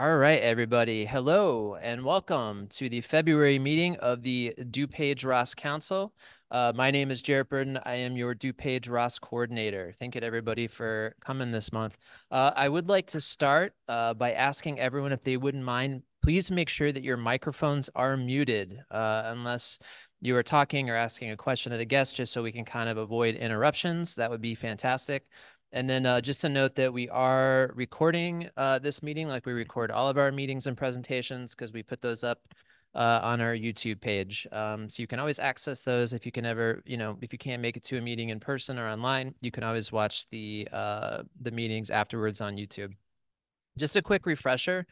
All right, everybody. Hello and welcome to the February meeting of the DuPage ROSC Council. My name is Jared Burden. I am your DuPage ROSC coordinator. Thank you to everybody for coming this month. I would like to start by asking everyone if they wouldn't mind, please make sure that your microphones are muted unless you are talking or asking a question of the guest, just so we can kind of avoid interruptions. That would be fantastic. And then just a note that we are recording this meeting like we record all of our meetings and presentations because we put those up on our YouTube page. So you can always access those if you can ever, if you can't make it to a meeting in person or online, you can always watch the meetings afterwards on YouTube. Just a quick refresher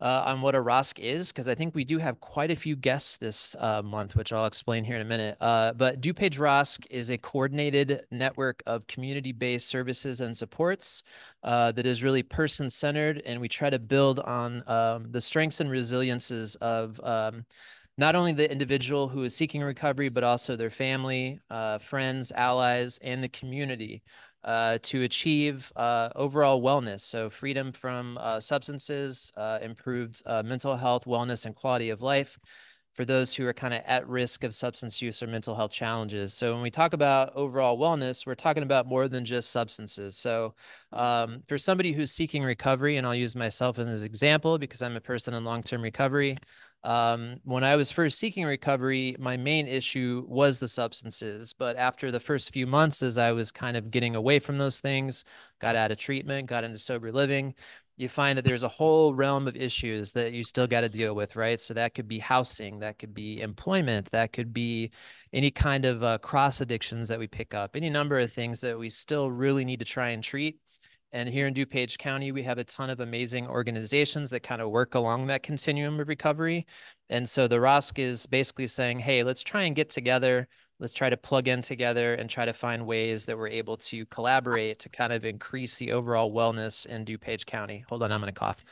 on what a ROSC is, because I think we do have quite a few guests this month, which I'll explain here in a minute. But DuPage ROSC is a coordinated network of community-based services and supports that is really person-centered, and we try to build on the strengths and resiliences of not only the individual who is seeking recovery, but also their family, friends, allies, and the community to achieve overall wellness. So freedom from substances, improved mental health, wellness, and quality of life for those who are kind of at risk of substance use or mental health challenges. So when we talk about overall wellness, we're talking about more than just substances. So for somebody who's seeking recovery, and I'll use myself as an example because I'm a person in long-term recovery, when I was first seeking recovery, my main issue was the substances. But after the first few months, as I was kind of getting away from those things, got out of treatment, got into sober living, you find that there's a whole realm of issues that you still got to deal with, right? So that could be housing, that could be employment, that could be any kind of cross addictions that we pick up, any number of things that we still really need to try and treat. And here in DuPage County, we have a ton of amazing organizations that kind of work along that continuum of recovery. And so the ROSC is basically saying, hey, let's try and get together. Let's try to plug in together and try to find ways that we're able to collaborate to kind of increase the overall wellness in DuPage County. Hold on, I'm going to cough.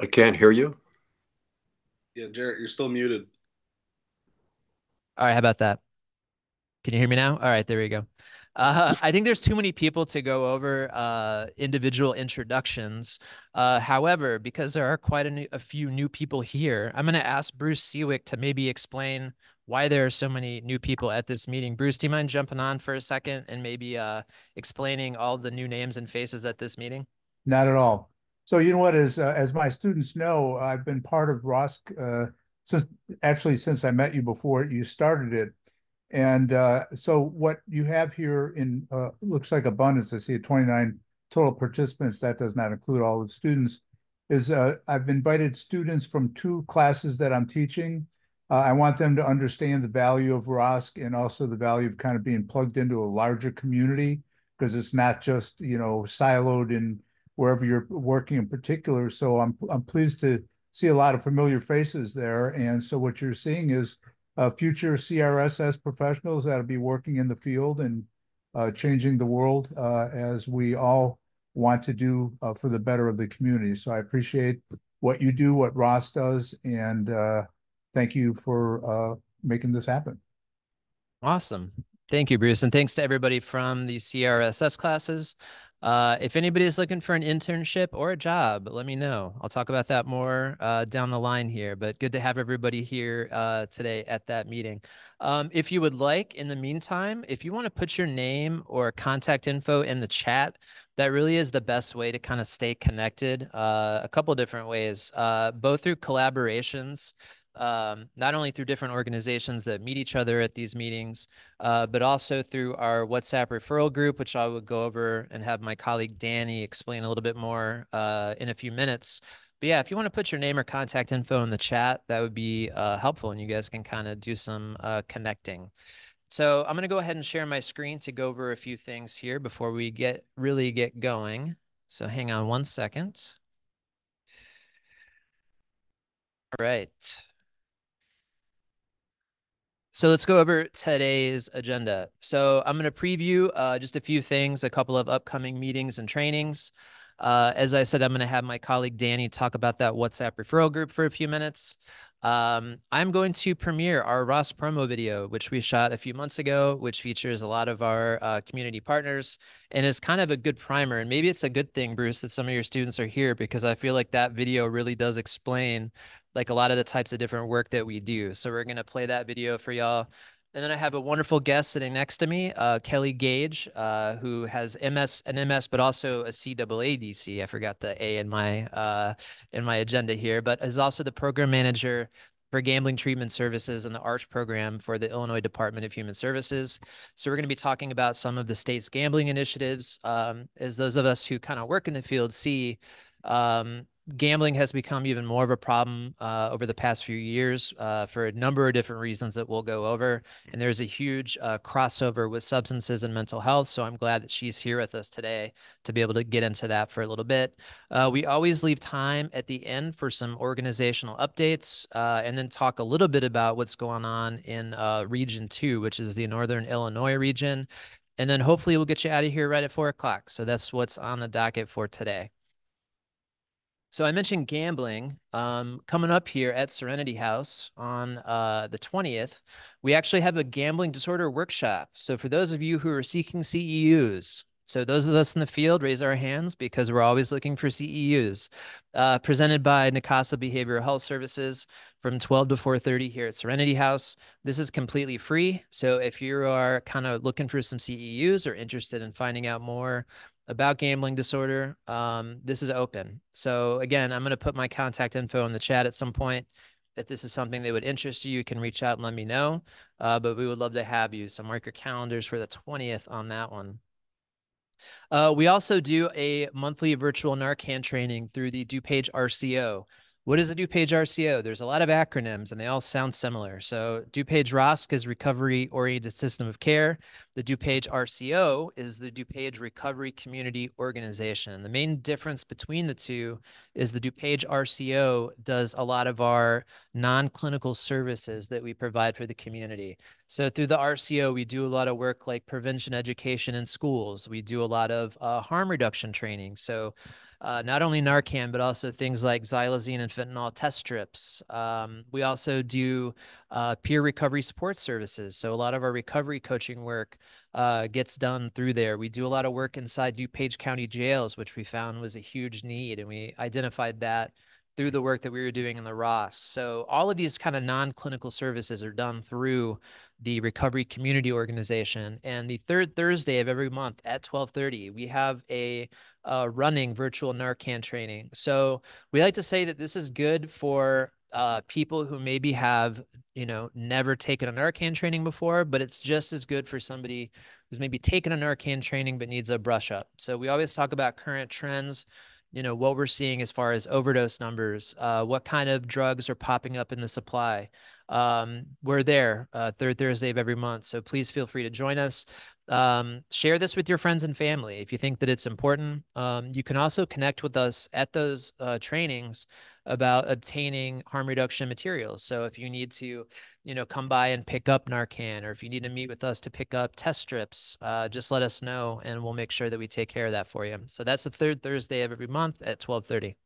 I can't hear you. Yeah, Jarrett, you're still muted. All right, how about that? Can you hear me now? All right, there we go. I think there's too many people to go over individual introductions. However, because there are quite a few new people here, I'm going to ask Bruce Seawick to maybe explain why there are so many new people at this meeting. Bruce, do you mind jumping on for a second and maybe explaining all the new names and faces at this meeting? Not at all. So you know what, as my students know, I've been part of ROSC since I met you before you started it. And so what you have here in looks like abundance. I see 29 total participants. That does not include all the students. I've invited students from two classes that I'm teaching. I want them to understand the value of ROSC and also the value of kind of being plugged into a larger community, because it's not just siloed in wherever you're working in particular. So I'm pleased to see a lot of familiar faces there. And so what you're seeing is future CRSS professionals that'll be working in the field and changing the world as we all want to do for the better of the community. So I appreciate what you do, what Ross does, and thank you for making this happen. Awesome. Thank you, Bruce. And thanks to everybody from the CRSS classes. If anybody is looking for an internship or a job, let me know. I'll talk about that more down the line here, but good to have everybody here today at that meeting. If you would like, in the meantime, if you want to put your name or contact info in the chat, that really is the best way to kind of stay connected. A couple different ways, both through collaborations, not only through different organizations that meet each other at these meetings, but also through our WhatsApp referral group, which I will go over and have my colleague Danny explain a little bit more in a few minutes. But yeah, if you want to put your name or contact info in the chat, that would be helpful, and you guys can kind of do some connecting. So I'm going to go ahead and share my screen to go over a few things here before we really get going. So hang on one second. All right. So let's go over today's agenda. So I'm going to preview just a few things, a couple of upcoming meetings and trainings. As I said, I'm going to have my colleague Danny talk about that WhatsApp referral group for a few minutes. I'm going to premiere our ROSC promo video, which we shot a few months ago, which features a lot of our community partners and is kind of a good primer. And maybe it's a good thing, Bruce, that some of your students are here, because I feel like that video really does explain like a lot of the types of different work that we do. So we're going to play that video for y'all. And then I have a wonderful guest sitting next to me, Kellie Gage, who has an MS, but also a CAADC. I forgot the A in my agenda here, but is also the program manager for gambling treatment services in the ARCH program for the Illinois Department of Human Services. So we're going to be talking about some of the state's gambling initiatives. As those of us who kind of work in the field see, gambling has become even more of a problem over the past few years for a number of different reasons that we'll go over. And there's a huge crossover with substances and mental health. So I'm glad that she's here with us today to be able to get into that for a little bit. We always leave time at the end for some organizational updates and then talk a little bit about what's going on in Region 2, which is the Northern Illinois region. And then hopefully we'll get you out of here right at 4 o'clock. So that's what's on the docket for today. So I mentioned gambling. Coming up here at Serenity House on the 20th, we actually have a gambling disorder workshop. So for those of you who are seeking CEUs, so those of us in the field, raise our hands because we're always looking for CEUs. Presented by Nicasa Behavioral Health Services from 12 to 4:30 here at Serenity House. This is completely free. So if you are kind of looking for some CEUs or interested in finding out more about gambling disorder, this is open. So again, I'm going to put my contact info in the chat at some point. If this is something that would interest you, you can reach out and let me know. But we would love to have you. So mark your calendars for the 20th on that one. We also do a monthly virtual Narcan training through the DuPage RCO. What is the DuPage RCO? There's a lot of acronyms and they all sound similar. So DuPage ROSC is Recovery-Oriented System of Care. The DuPage RCO is the DuPage Recovery Community Organization. The main difference between the two is the DuPage RCO does a lot of our non-clinical services that we provide for the community. So through the RCO, we do a lot of work like prevention education in schools. We do a lot of harm reduction training. So not only Narcan, but also things like xylazine and fentanyl test strips. We also do peer recovery support services. So a lot of our recovery coaching work gets done through there. We do a lot of work inside DuPage County jails, which we found was a huge need. And we identified that through the work that we were doing in the ROSC. So all of these kind of non-clinical services are done through the Recovery Community Organization. And the third Thursday of every month at 12:30, we have a running virtual Narcan training. So we like to say that this is good for people who maybe have, never taken a Narcan training before, but it's just as good for somebody who's maybe taken a Narcan training but needs a brush up. So we always talk about current trends, what we're seeing as far as overdose numbers, what kind of drugs are popping up in the supply. We're there third Thursday of every month. So please feel free to join us. Share this with your friends and family if you think that it's important. You can also connect with us at those trainings about obtaining harm reduction materials. So if you need to, come by and pick up Narcan, or if you need to meet with us to pick up test strips, just let us know and we'll make sure that we take care of that for you. So that's the third Thursday of every month at 12:30.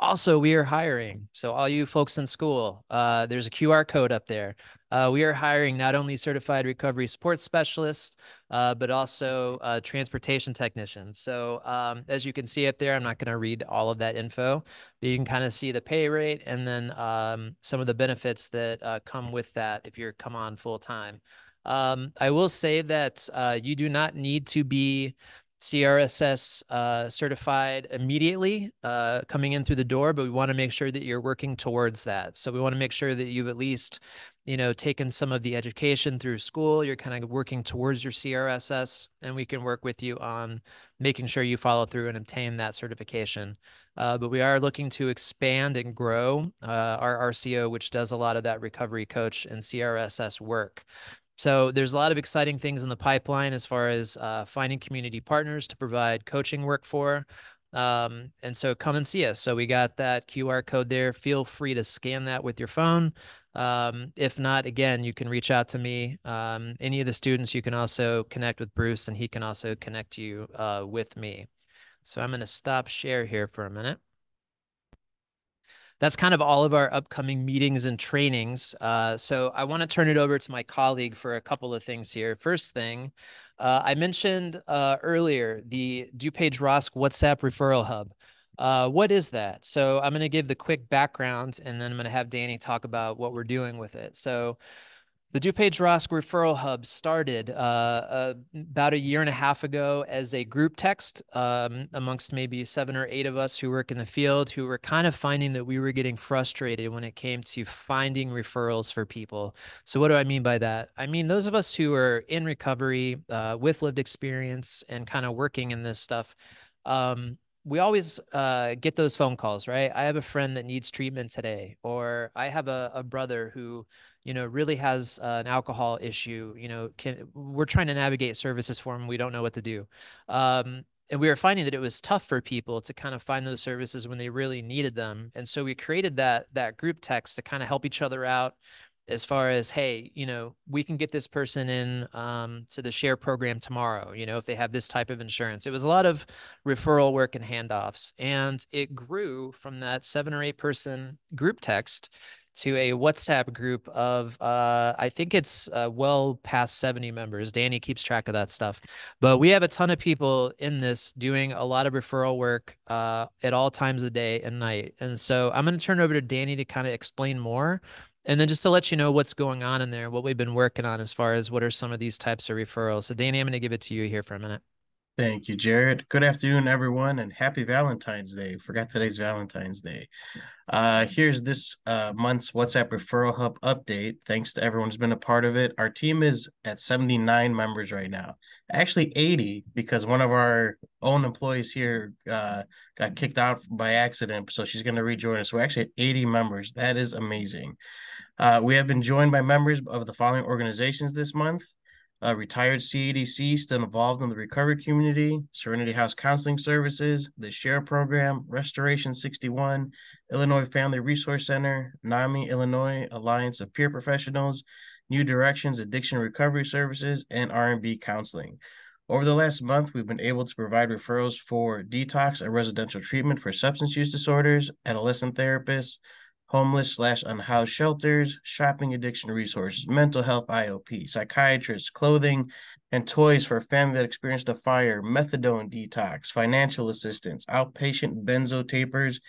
Also, we are hiring. So all you folks in school, there's a QR code up there. We are hiring not only certified recovery support specialists, but also transportation technicians. So as you can see up there, I'm not going to read all of that info, but you can kind of see the pay rate and then some of the benefits that come with that if you're come on full time. I will say that you do not need to be CRSS certified immediately coming in through the door, but we want to make sure that you're working towards that. So we want to make sure that you've at least, taken some of the education through school. You're kind of working towards your CRSS, and we can work with you on making sure you follow through and obtain that certification. But we are looking to expand and grow our RCO, which does a lot of that recovery coach and CRSS work. So there's a lot of exciting things in the pipeline as far as finding community partners to provide coaching work for. And so come and see us. So we got that QR code there. Feel free to scan that with your phone. If not, again, you can reach out to me. Any of the students, you can also connect with Bruce, and he can also connect you with me. So I'm going to stop share here for a minute. That's kind of all of our upcoming meetings and trainings. So I want to turn it over to my colleague for a couple of things here. First thing, I mentioned earlier the DuPage ROSC WhatsApp Referral Hub. What is that? So I'm going to give the quick background, and then I'm going to have Danny talk about what we're doing with it. So the DuPage ROSC Referral Hub started about a year and a half ago as a group text amongst maybe 7 or 8 of us who work in the field, who were kind of finding that we were getting frustrated when it came to finding referrals for people. So what do I mean by that? I mean, those of us who are in recovery with lived experience and kind of working in this stuff, we always get those phone calls, right? I have a friend that needs treatment today, or I have a brother who really has an alcohol issue, we're trying to navigate services for him. We don't know what to do. And we were finding that it was tough for people to kind of find those services when they really needed them. And so we created that group text to kind of help each other out as far as, hey, we can get this person in to the share program tomorrow, if they have this type of insurance. It was a lot of referral work and handoffs. And it grew from that 7 or 8 person group text to a WhatsApp group of, I think it's well past 70 members. Danny keeps track of that stuff. But we have a ton of people in this doing a lot of referral work at all times of day and night. And so I'm going to turn it over to Danny to kind of explain more. And then just to let you know what's going on in there, what we've been working on as far as what are some of these types of referrals. So Danny, I'm going to give it to you here for a minute. Thank you, Jared. Good afternoon, everyone, and happy Valentine's Day. Forgot today's Valentine's Day. Here's this month's WhatsApp Referral Hub update. Thanks to everyone who's been a part of it. Our team is at 79 members right now. Actually 80, because one of our own employees here got kicked out by accident, so she's going to rejoin us. We're actually at 80 members. That is amazing. We have been joined by members of the following organizations this month. Retired CEDC still involved in the recovery community, Serenity House Counseling Services, the SHARE Program, Restoration 61, Illinois Family Resource Center, NAMI Illinois Alliance of Peer Professionals, New Directions Addiction Recovery Services, and R&B Counseling. Over the last month, we've been able to provide referrals for detox and residential treatment for substance use disorders, adolescent therapists, homeless/unhoused shelters, shopping addiction resources, mental health IOP, psychiatrists, clothing and toys for a family that experienced a fire, methadone detox, financial assistance, outpatient benzo tapers,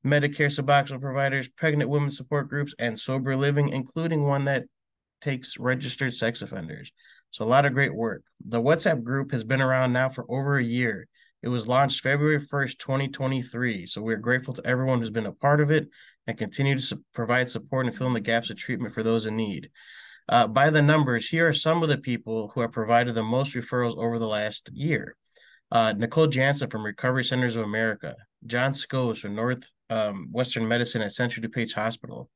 Medicare Suboxone providers, pregnant women support groups, and sober living, including one that takes registered sex offenders. So a lot of great work. The WhatsApp group has been around now for over a year. It was launched February 1st, 2023. So we're grateful to everyone who's been a part of it and continue to provide support and fill in the gaps of treatment for those in need. By the numbers, here are some of the people who have provided the most referrals over the last year. Nicole Jansen from Recovery Centers of America, John Schoes from Northwestern Medicine at Central DuPage Hospital,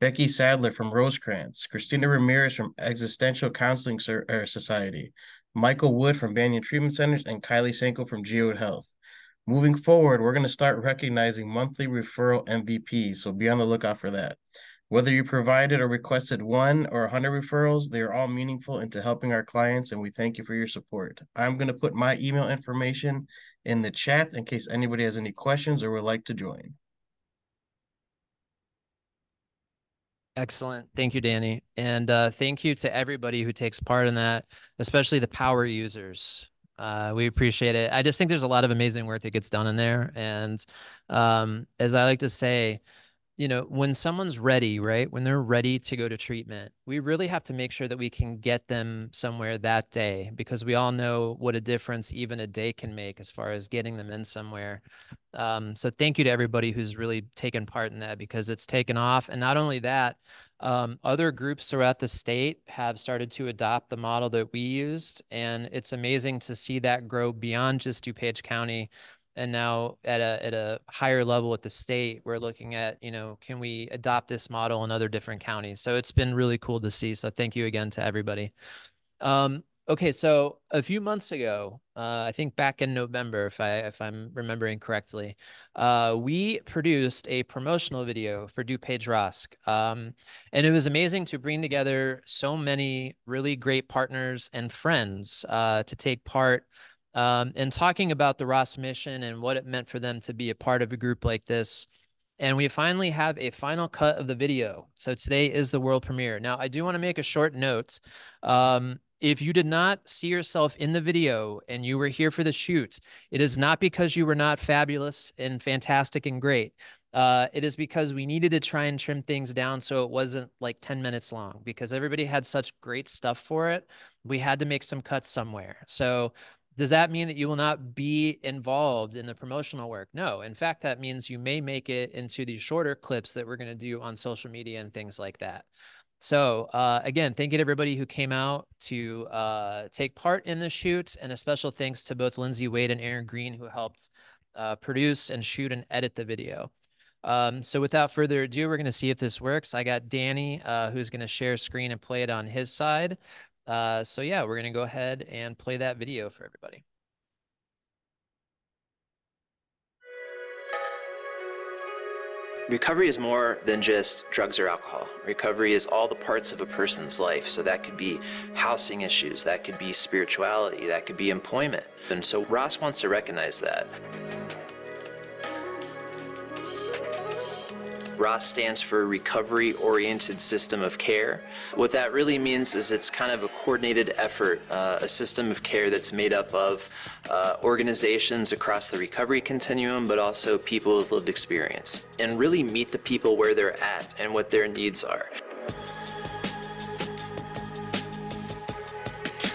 Becky Sadler from Rosecrans, Christina Ramirez from Existential Counseling Society, Michael Wood from Banyan Treatment Centers, and Kylie Sanko from Geode Health. Moving forward, we're going to start recognizing monthly referral MVPs, so be on the lookout for that. Whether you provided or requested 1 or 100 referrals, they are all meaningful into helping our clients, and we thank you for your support. I'm going to put my email information in the chat in case anybody has any questions or would like to join. Excellent. Thank you, Danny. And thank you to everybody who takes part in that, especially the power users. We appreciate it. I just think there's a lot of amazing work that gets done in there. And as I like to say, when someone's ready, right? When they're ready to go to treatment, we really have to make sure that we can get them somewhere that day, because we all know what a difference even a day can make as far as getting them in somewhere. So thank you to everybody who's really taken part in that, because it's taken off. And not only that, other groups throughout the state have started to adopt the model that we used. And it's amazing to see that grow beyond just DuPage County. And now at a higher level at the state, we're looking at, can we adopt this model in other different counties? So it's been really cool to see. So thank you again to everybody. Okay, so a few months ago, I think back in November, if I'm remembering correctly, we produced a promotional video for DuPage ROSC. And it was amazing to bring together so many really great partners and friends to take part in talking about the ROSC mission and what it meant for them to be a part of a group like this. And we finally have a final cut of the video. So today is the world premiere. Now, I do want to make a short note. If you did not see yourself in the video and you were here for the shoot, it is not because you were not fabulous and fantastic and great. It is because we needed to try and trim things down so it wasn't like 10 minutes long, because everybody had such great stuff for it. We had to make some cuts somewhere. So does that mean that you will not be involved in the promotional work? No. In fact, that means you may make it into these shorter clips that we're going to do on social media and things like that. So again, thank you to everybody who came out to take part in the shoot, and a special thanks to both Lindsay Wade and Aaron Green, who helped produce and shoot and edit the video. So without further ado, we're going to see if this works. I got Danny, who's going to share screen and play it on his side. So yeah, we're going to go ahead and play that video for everybody. Recovery is more than just drugs or alcohol. Recovery is all the parts of a person's life. So that could be housing issues, that could be spirituality, that could be employment. And so ROSC wants to recognize that. ROSC stands for Recovery-Oriented System of Care. What that really means is it's kind of a coordinated effort, a system of care that's made up of organizations across the recovery continuum, but also people with lived experience, and really meet the people where they're at and what their needs are.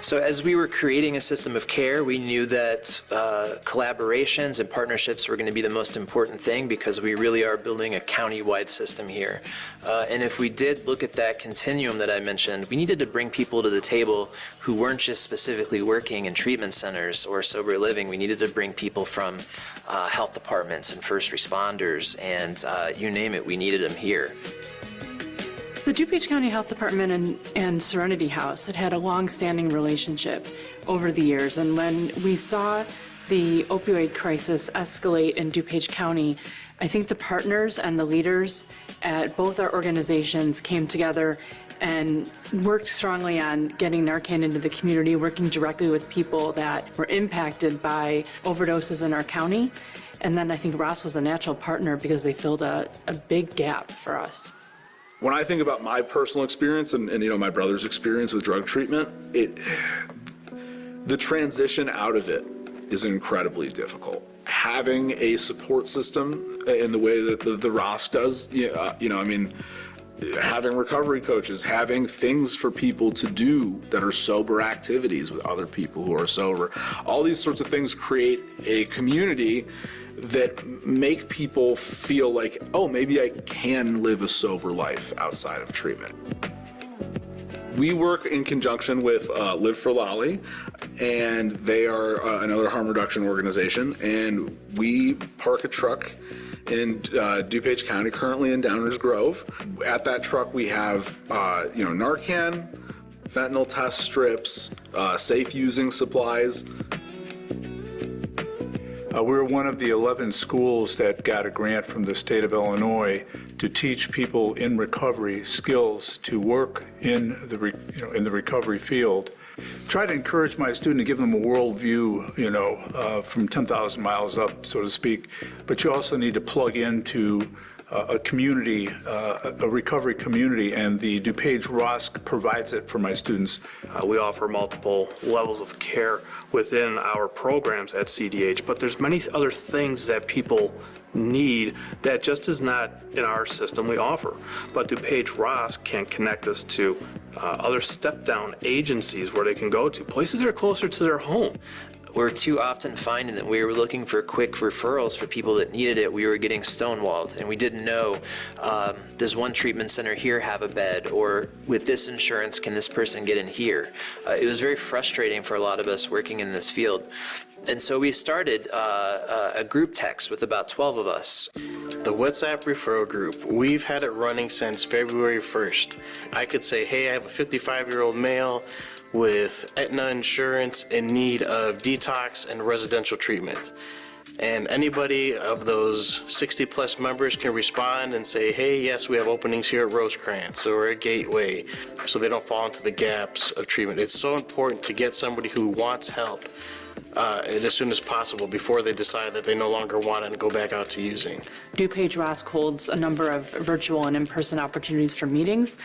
So as we were creating a system of care, we knew that collaborations and partnerships were going to be the most important thing, because we really are building a county-wide system here. And if we did look at that continuum that I mentioned, we needed to bring people to the table who weren't just specifically working in treatment centers or sober living. We needed to bring people from health departments and first responders, and you name it, we needed them here. The DuPage County Health Department and Serenity House had a long-standing relationship over the years, and when we saw the opioid crisis escalate in DuPage County, I think the partners and the leaders at both our organizations came together and worked strongly on getting Narcan into the community, working directly with people that were impacted by overdoses in our county. And then I think ROSC was a natural partner because they filled a big gap for us. When I think about my personal experience and you know, my brother's experience with drug treatment, the transition out of it is incredibly difficult. Having a support system in the way that the ROSC does, you know, I mean, having recovery coaches, having things for people to do that are sober activities with other people who are sober, all these sorts of things create a community that make people feel like, oh, maybe I can live a sober life outside of treatment. We work in conjunction with Live for Lolly, and they are another harm reduction organization, and we park a truck in DuPage County, currently in Downers Grove. At that truck we have you know, Narcan, fentanyl test strips, safe using supplies. We're one of the 11 schools that got a grant from the state of Illinois to teach people in recovery skills to work in the in the recovery field. Try to encourage my student to give them a worldview, you know, from 10,000 miles up, so to speak. But you also need to plug into a community, a recovery community, and the DuPage ROSC provides it for my students. We offer multiple levels of care within our programs at CDH, but there's many other things that people need that just is not in our system we offer. But DuPage ROSC can connect us to other step-down agencies where they can go to, places that are closer to their home. We're too often finding that we were looking for quick referrals for people that needed it. We were getting stonewalled, and we didn't know, does one treatment center here have a bed, or with this insurance, can this person get in here? It was very frustrating for a lot of us working in this field. And so we started a group text with about 12 of us. The WhatsApp referral group, we've had it running since February 1st. I could say, hey, I have a 55-year-old male with Aetna insurance in need of detox and residential treatment. And anybody of those 60 plus members can respond and say, hey, yes, we have openings here at Rosecrans or at Gateway, so they don't fall into the gaps of treatment. It's so important to get somebody who wants help as soon as possible before they decide that they no longer want it and go back out to using. DuPage ROSC holds a number of virtual and in-person opportunities for meetings,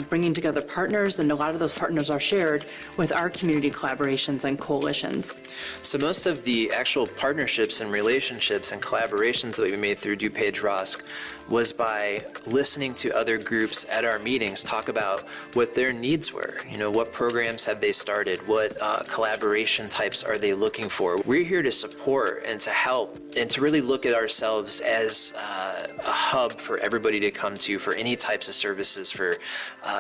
bringing together partners, and a lot of those partners are shared with our community collaborations and coalitions. So most of the actual partnerships and relationships and collaborations that we made through DuPage ROSC was by listening to other groups at our meetings talk about what their needs were. You know, what programs have they started? What collaboration types are they looking for? We're here to support and to help and to really look at ourselves as a hub for everybody to come to for any types of services for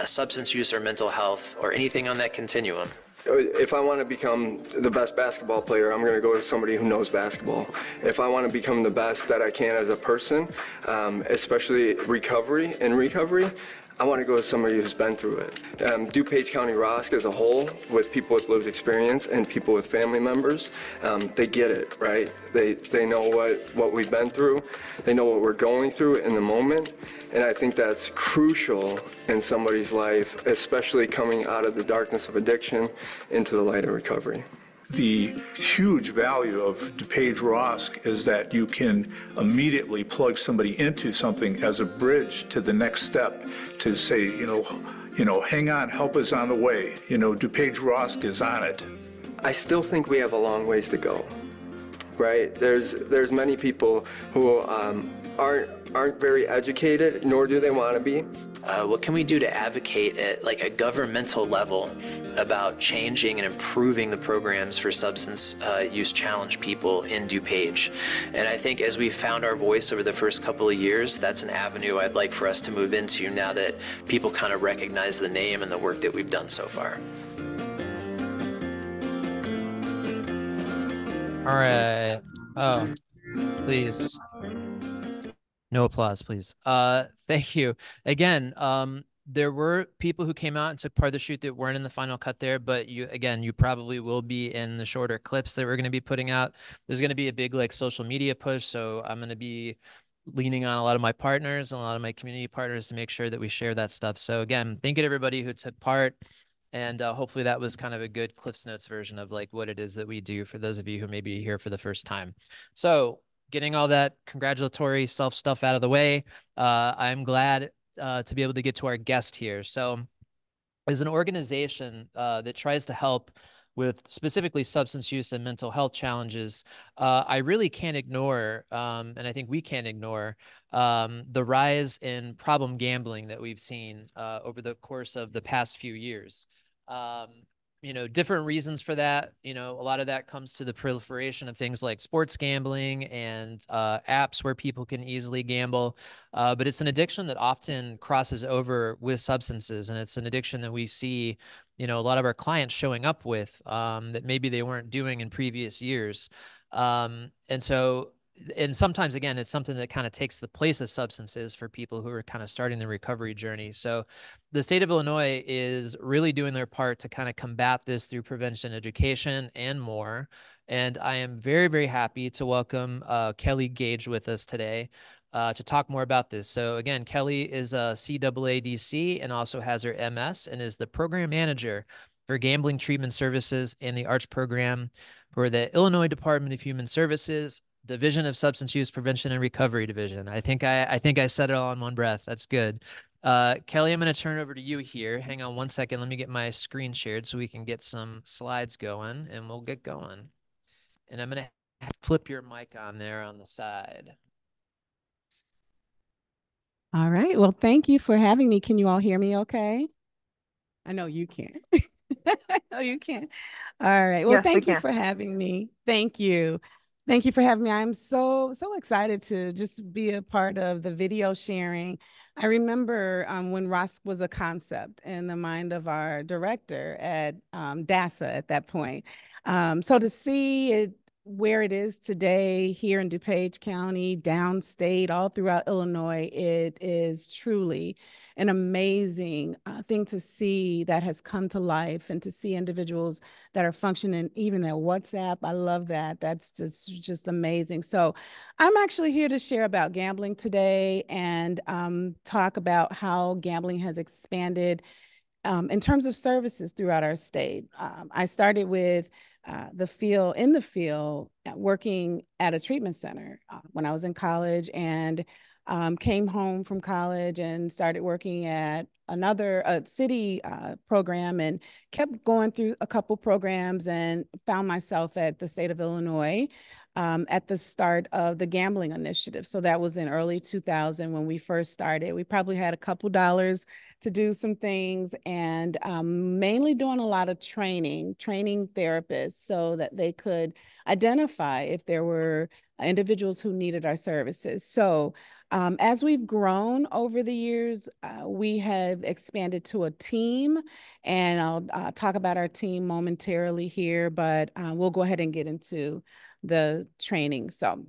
substance use or mental health or anything on that continuum. If I want to become the best basketball player, I'm going to go to somebody who knows basketball. If I want to become the best that I can as a person, especially recovery, I want to go to somebody who's been through it. DuPage County ROSC as a whole, with people with lived experience and people with family members, they get it, right? They know what we've been through. They know what we're going through in the moment. And I think that's crucial in somebody's life, especially coming out of the darkness of addiction into the light of recovery. The huge value of DuPage ROSC is that you can immediately plug somebody into something as a bridge to the next step to say, you know, hang on, help is on the way. You know, DuPage ROSC is on it. I still think we have a long ways to go, right? There's many people who aren't very educated, nor do they want to be. What can we do to advocate at like a governmental level about changing and improving the programs for substance use challenged people in DuPage? And I think as we've found our voice over the first couple of years, that's an avenue I'd like for us to move into now that people kind of recognize the name and the work that we've done so far. All right. Oh, please. No applause, please. Thank you. Again, there were people who came out and took part of the shoot that weren't in the final cut there, but you probably will be in the shorter clips that we're going to be putting out. There's going to be a big like social media push, so I'm going to be leaning on a lot of my partners and a lot of my community partners to make sure that we share that stuff. So again, thank you to everybody who took part. And hopefully that was kind of a good Cliff's Notes version of like what it is that we do for those of you who may be here for the first time. So getting all that congratulatory self stuff out of the way, I'm glad to be able to get to our guest here. So as an organization that tries to help with specifically substance use and mental health challenges, I really can't ignore, and I think we can't ignore, the rise in problem gambling that we've seen over the course of the past few years. You know, different reasons for that. You know, a lot of that comes to the proliferation of things like sports gambling and apps where people can easily gamble. But it's an addiction that often crosses over with substances. And it's an addiction that we see, you know, a lot of our clients showing up with that maybe they weren't doing in previous years. And sometimes, again, it's something that kind of takes the place of substances for people who are kind of starting the recovery journey. So the state of Illinois is really doing their part to kind of combat this through prevention education and more. And I am very, very happy to welcome Kellie Gage with us today to talk more about this. So again, Kellie is a CAADC and also has her MS and is the program manager for Gambling Treatment Services and the ARCH program for the Illinois Department of Human Services, Division of Substance Use Prevention and Recovery Division. I think I said it all in one breath. That's good. Kellie, I'm going to turn over to you here. Hang on one second. Let me get my screen shared so we can get some slides going, and we'll get going. And I'm going to flip your mic on there on the side. All right. Well, thank you for having me. Can you all hear me okay? I know you can. I know you can. All right. Well, yes, thank you for having me. Thank you. Thank you for having me. I'm so excited to just be a part of the video sharing. I remember when ROSC was a concept in the mind of our director at DASA at that point. So to see it where it is today here in DuPage County, downstate, all throughout Illinois, it is truly an amazing thing to see that has come to life, and to see individuals that are functioning, even their WhatsApp. I love that. That's just amazing. So I'm actually here to share about gambling today, and talk about how gambling has expanded in terms of services throughout our state. I started with in the field, working at a treatment center when I was in college, and came home from college and started working at another city program, and kept going through a couple programs, and found myself at the state of Illinois at the start of the gambling initiative. So that was in early 2000 when we first started. We probably had a couple dollars to do some things, and mainly doing a lot of training therapists so that they could identify if there were individuals who needed our services. So as we've grown over the years, we have expanded to a team, and I'll talk about our team momentarily here, but we'll go ahead and get into the training. So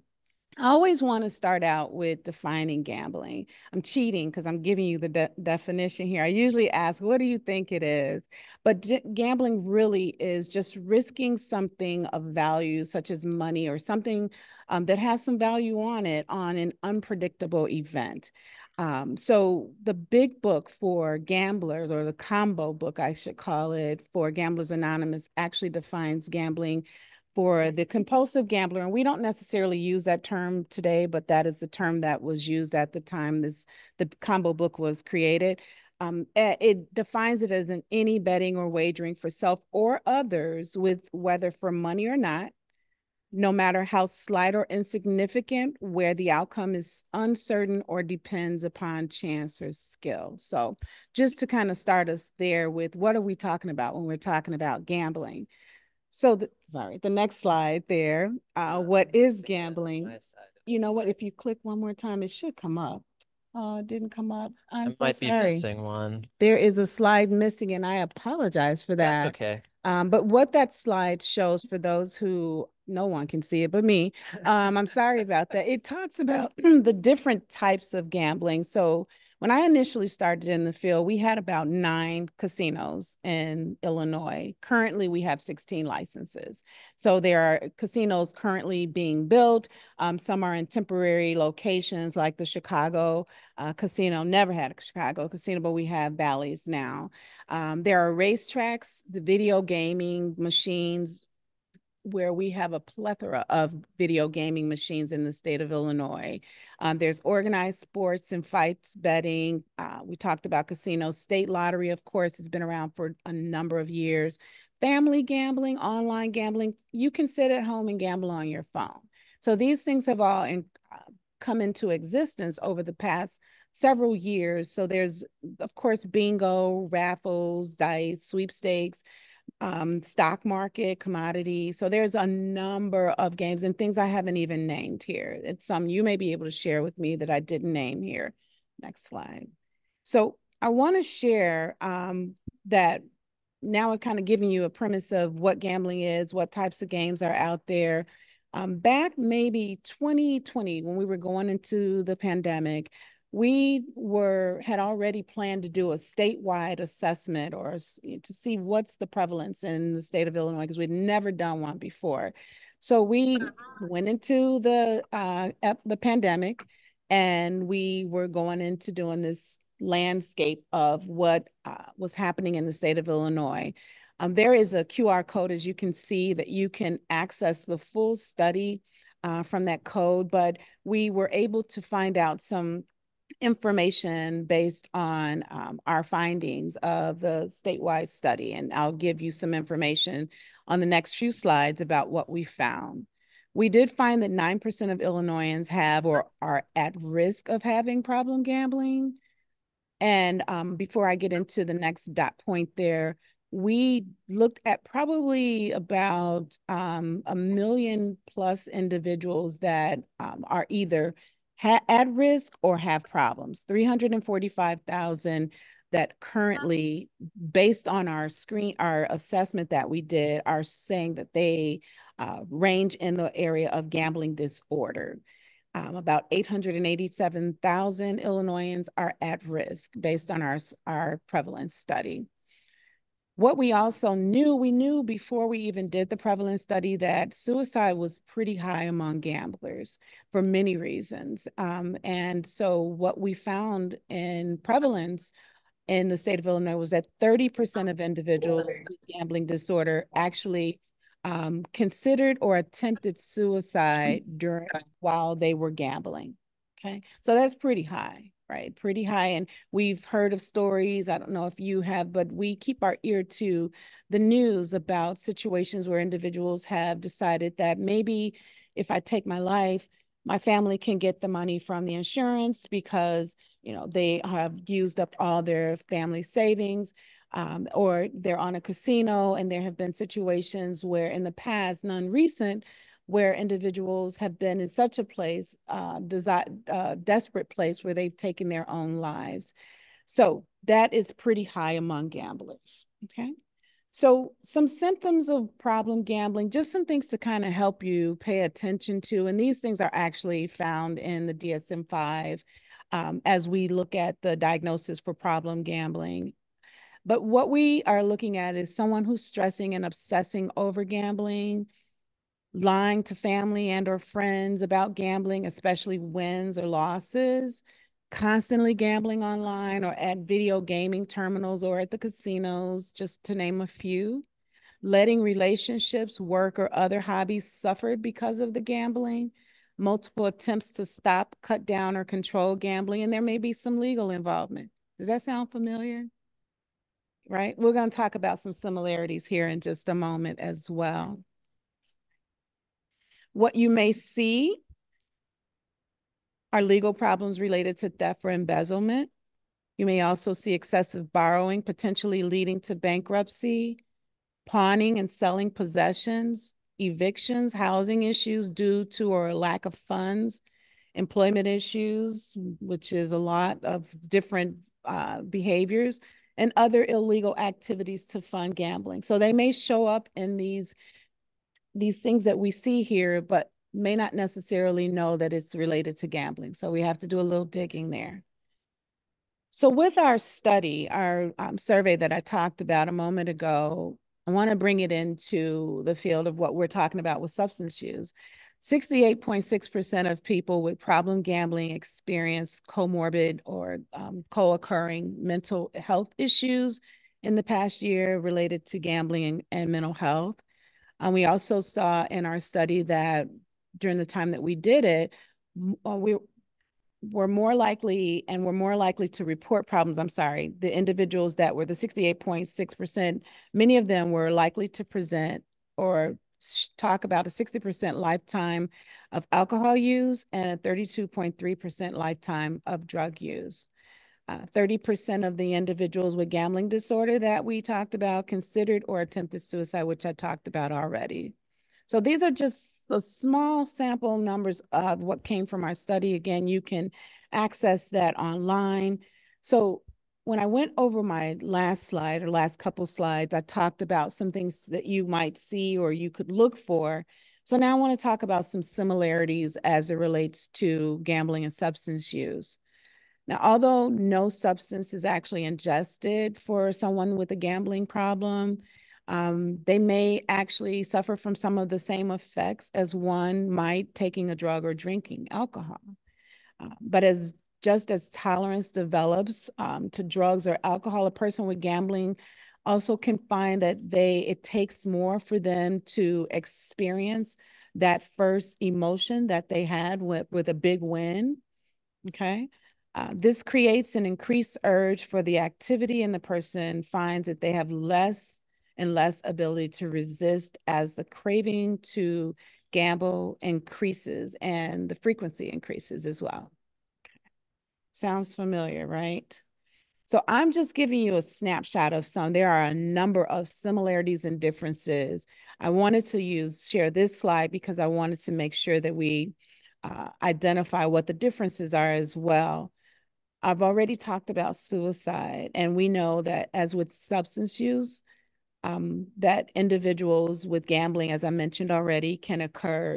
I always want to start out with defining gambling. I'm cheating because I'm giving you the definition here. I usually ask, what do you think it is? But gambling really is just risking something of value, such as money or something that has some value on it, on an unpredictable event. So the big book for gamblers, or the combo book, I should call it, for Gamblers Anonymous, actually defines gambling for the compulsive gambler. And we don't necessarily use that term today, but that is the term that was used at the time the combo book was created. It defines it as any betting or wagering for self or others, with whether for money or not, no matter how slight or insignificant, where the outcome is uncertain or depends upon chance or skill. So just to kind of start us there with, what are we talking about when we're talking about gambling? So, the next slide there, what is gambling? You know what, if you click one more time, it should come up. Oh, it didn't come up. I'm so sorry. Might be missing one. There is a slide missing, and I apologize for that. That's okay. But what that slide shows, for those who, no one can see it but me, I'm sorry about that. It talks about the different types of gambling. So when I initially started in the field, we had about 9 casinos in Illinois. Currently, we have 16 licenses. So there are casinos currently being built. Some are in temporary locations, like the Chicago casino. Never had a Chicago casino, but we have Bally's now. There are racetracks, the video gaming machines, where we have a plethora of video gaming machines in the state of Illinois. There's organized sports and fights betting. We talked about casinos. State lottery, of course, has been around for a number of years. Family gambling, online gambling. You can sit at home and gamble on your phone. So these things have all come into existence over the past several years. So there's, of course, bingo, raffles, dice, sweepstakes, stock market, commodity. So there's a number of games and things I haven't even named here. It's some you may be able to share with me that I didn't name here. Next slide. So I want to share that now I'm kind of giving you a premise of what gambling is, what types of games are out there. Back maybe 2020, when we were going into the pandemic, we had already planned to do a statewide assessment, or to see what's the prevalence in the state of Illinois, because we'd never done one before. So we went into the pandemic, and we were going into doing this landscape of what was happening in the state of Illinois. There is a QR code, as you can see, that you can access the full study from that code, but we were able to find out some information based on our findings of the statewide study. And I'll give you some information on the next few slides about what we found. We did find that 9% of Illinoisans have or are at risk of having problem gambling. And before I get into the next dot point there, we looked at probably about 1 million plus individuals that are either at risk or have problems. 345,000 that currently, based on our assessment that we did, are saying that they range in the area of gambling disorder. About 887,000 Illinoisans are at risk based on our prevalence study. What we also knew, we knew before we even did the prevalence study that suicide was pretty high among gamblers for many reasons. And so what we found in prevalence in the state of Illinois was that 30% of individuals with gambling disorder actually considered or attempted suicide while they were gambling. Okay, so that's pretty high, right? Pretty high. And we've heard of stories, I don't know if you have, but we keep our ear to the news about situations where individuals have decided that maybe if I take my life, my family can get the money from the insurance because, you know, they have used up all their family savings, or they're on a casino. And there have been situations where in the past, none recent, where individuals have been in such a place, desperate place where they've taken their own lives. So that is pretty high among gamblers, okay? So some symptoms of problem gambling, just some things to kind of help you pay attention to. And these things are actually found in the DSM-5 as we look at the diagnosis for problem gambling. But what we are looking at is someone who's stressing and obsessing over gambling, lying to family and or friends about gambling, especially wins or losses, constantly gambling online or at video gaming terminals or at the casinos, just to name a few, letting relationships, work, or other hobbies suffer because of the gambling, multiple attempts to stop, cut down, or control gambling, and there may be some legal involvement. Does that sound familiar? Right? We're going to talk about some similarities here in just a moment as well. What you may see are legal problems related to theft or embezzlement. You may also see excessive borrowing, potentially leading to bankruptcy, pawning and selling possessions, evictions, housing issues due to or lack of funds, employment issues, which is a lot of different behaviors, and other illegal activities to fund gambling. So they may show up in these things that we see here, but may not necessarily know that it's related to gambling. So we have to do a little digging there. So with our study, our survey that I talked about a moment ago, I want to bring it into the field of what we're talking about with substance use. 68.6% of people with problem gambling experience comorbid or co-occurring mental health issues in the past year related to gambling and mental health. We also saw in our study that during the time that we did it, we were more likely to report problems. I'm sorry, the individuals that were the 68.6%, many of them were likely to present or talk about a 60% lifetime of alcohol use and a 32.3% lifetime of drug use. 30% of the individuals with gambling disorder that we talked about considered or attempted suicide, which I talked about already. So these are just the small sample numbers of what came from our study. Again, you can access that online. So when I went over my last slide or last couple slides, I talked about some things that you might see or you could look for. So now I want to talk about some similarities as it relates to gambling and substance use. Now, although no substance is actually ingested for someone with a gambling problem, they may actually suffer from some of the same effects as one might taking a drug or drinking alcohol. But just as tolerance develops to drugs or alcohol, a person with gambling also can find that it takes more for them to experience that first emotion that they had with a big win, okay? This creates an increased urge for the activity, and the person finds that they have less and less ability to resist as the craving to gamble increases and the frequency increases as well. Sounds familiar, right? So I'm just giving you a snapshot of some. There are a number of similarities and differences. I wanted to share this slide because I wanted to make sure that we identify what the differences are as well. I've already talked about suicide, and we know that as with substance use, that individuals with gambling, as I mentioned already,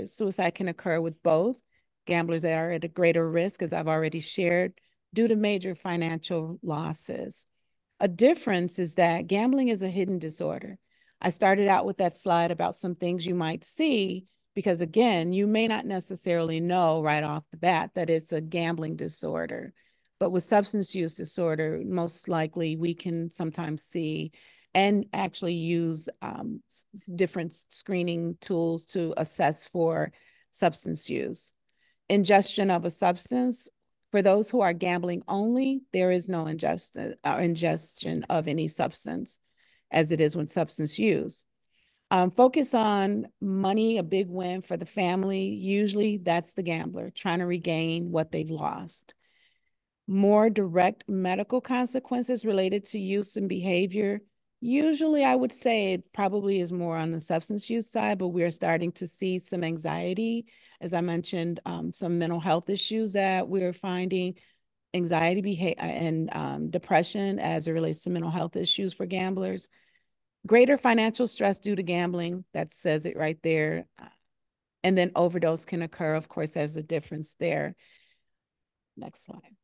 suicide can occur with both gamblers that are at a greater risk, as I've already shared, due to major financial losses. A difference is that gambling is a hidden disorder. I started out with that slide about some things you might see, because again, you may not necessarily know right off the bat that it's a gambling disorder. But with substance use disorder, most likely we can sometimes see and actually use different screening tools to assess for substance use. Ingestion of a substance, for those who are gambling only, there is no ingestion of any substance as it is when substance use. Focus on money, a big win for the family. Usually that's the gambler trying to regain what they've lost. More direct medical consequences related to use and behavior. Usually I would say it probably is more on the substance use side, but we're starting to see some anxiety, as I mentioned, some mental health issues that we're finding, anxiety and depression as it relates to mental health issues for gamblers. Greater financial stress due to gambling, that says it right there. And then overdose can occur. Of course, there's a difference there. Next slide.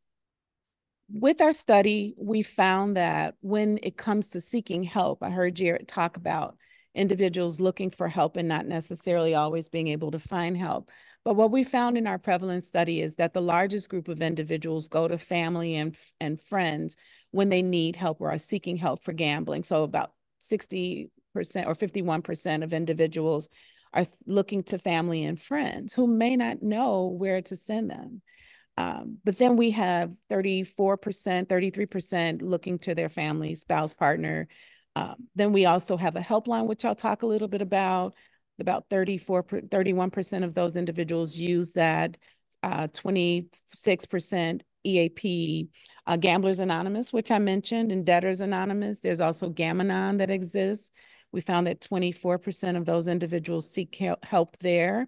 With our study, we found that when it comes to seeking help, I heard Jared talk about individuals looking for help and not necessarily always being able to find help. But what we found in our prevalence study is that the largest group of individuals go to family and friends when they need help or are seeking help for gambling. So about 60% or 51% of individuals are looking to family and friends who may not know where to send them. But then we have 34%, 33% looking to their family, spouse, partner. Then we also have a helpline, which I'll talk a little bit about. About 31% of those individuals use that, 26% EAP, Gamblers Anonymous, which I mentioned, and Debtors Anonymous. There's also Gam-Anon that exists. We found that 24% of those individuals seek help there.